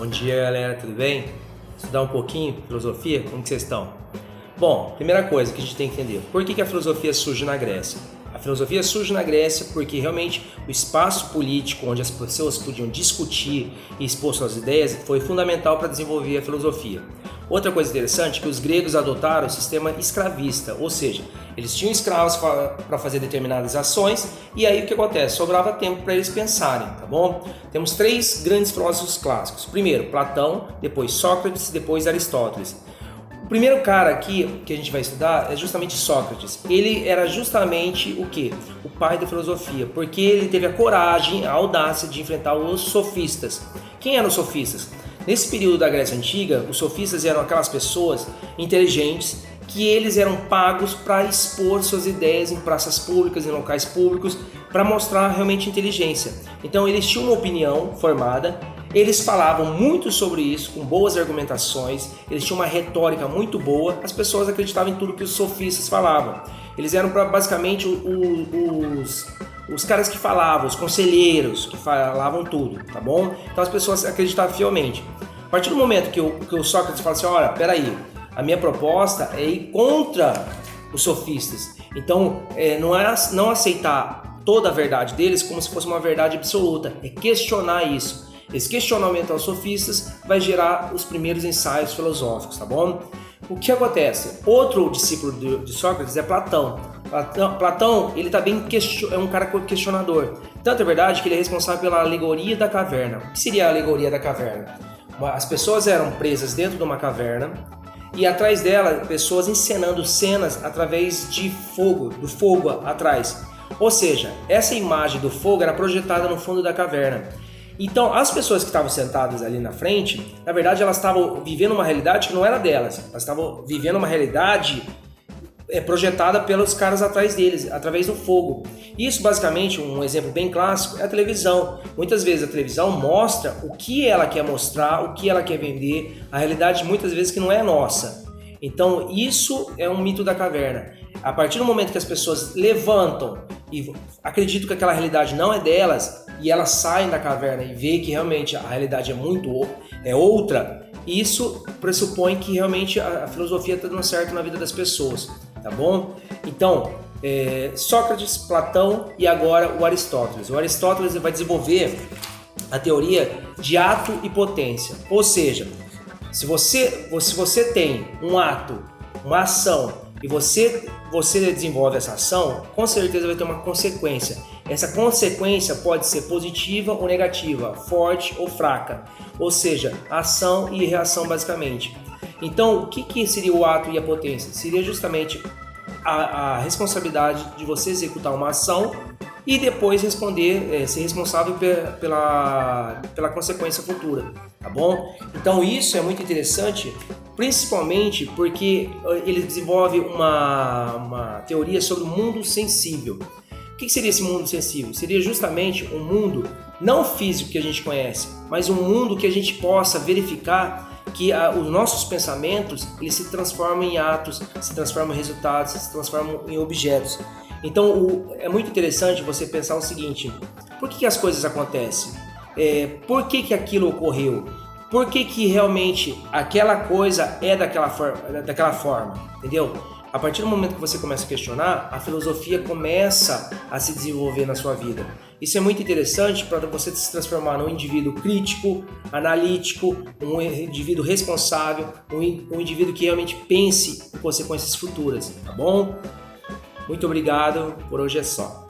Bom dia, galera, tudo bem? Estudar um pouquinho filosofia? Como que vocês estão? Bom, primeira coisa que a gente tem que entender, por que a filosofia surge na Grécia? A filosofia surge na Grécia porque realmente o espaço político onde as pessoas podiam discutir e expor suas ideias foi fundamental para desenvolver a filosofia. Outra coisa interessante é que os gregos adotaram o sistema escravista, ou seja, eles tinham escravos para fazer determinadas ações e aí o que acontece? Sobrava tempo para eles pensarem, tá bom? Temos três grandes filósofos clássicos. Primeiro, Platão, depois Sócrates, depois Aristóteles. O primeiro cara aqui que a gente vai estudar é justamente Sócrates. Ele era justamente o quê? O pai da filosofia, porque ele teve a coragem, a audácia de enfrentar os sofistas. Quem eram os sofistas? Nesse período da Grécia Antiga, os sofistas eram aquelas pessoas inteligentes que eles eram pagos para expor suas ideias em praças públicas, em locais públicos, para mostrar realmente inteligência. Então eles tinham uma opinião formada, eles falavam muito sobre isso, com boas argumentações, eles tinham uma retórica muito boa, as pessoas acreditavam em tudo que os sofistas falavam. Eles eram basicamente os caras que falavam, os conselheiros que falavam tudo, tá bom? Então as pessoas acreditavam fielmente. A partir do momento que o Sócrates fala assim, olha, peraí, a minha proposta é ir contra os sofistas. Então, não aceitar toda a verdade deles como se fosse uma verdade absoluta, é questionar isso. Esse questionamento aos sofistas vai gerar os primeiros ensaios filosóficos, tá bom? O que acontece? Outro discípulo de Sócrates é Platão. Platão, ele também é um cara questionador. Tanto é verdade que ele é responsável pela alegoria da caverna. O que seria a alegoria da caverna? As pessoas eram presas dentro de uma caverna e atrás dela, pessoas encenando cenas através do fogo atrás. Ou seja, essa imagem do fogo era projetada no fundo da caverna. Então, as pessoas que estavam sentadas ali na frente, na verdade, elas estavam vivendo uma realidade que não era delas. Elas estavam vivendo uma realidade projetada pelos caras atrás deles, através do fogo. Isso, basicamente, um exemplo bem clássico é a televisão. Muitas vezes a televisão mostra o que ela quer mostrar, o que ela quer vender, a realidade muitas vezes que não é nossa. Então, isso é um mito da caverna. A partir do momento que as pessoas levantam e acreditam que aquela realidade não é delas, e elas saem da caverna e veem que realmente a realidade é outra, isso pressupõe que realmente a filosofia está dando certo na vida das pessoas, tá bom? Então, Sócrates, Platão e agora o Aristóteles. O Aristóteles vai desenvolver a teoria de ato e potência, ou seja, se você tem um ato, uma ação, e você desenvolve essa ação, com certeza vai ter uma consequência. Essa consequência pode ser positiva ou negativa, forte ou fraca, ou seja, ação e reação basicamente. Então, o que seria o ato e a potência? Seria justamente a responsabilidade de você executar uma ação e depois ser responsável pela consequência futura, tá bom? Então isso é muito interessante, principalmente porque ele desenvolve uma teoria sobre o mundo sensível. O que seria esse mundo sensível? Seria justamente um mundo não físico que a gente conhece, mas um mundo que a gente possa verificar que os nossos pensamentos eles se transformam em atos, se transformam em resultados, se transformam em objetos. Então é muito interessante você pensar o seguinte, por que as coisas acontecem? Por que aquilo ocorreu? Por que realmente aquela coisa é daquela forma? Entendeu? A partir do momento que você começa a questionar, a filosofia começa a se desenvolver na sua vida. Isso é muito interessante para você se transformar num indivíduo crítico, analítico, um indivíduo responsável, um indivíduo que realmente pense em consequências futuras, tá bom? Muito obrigado, por hoje é só.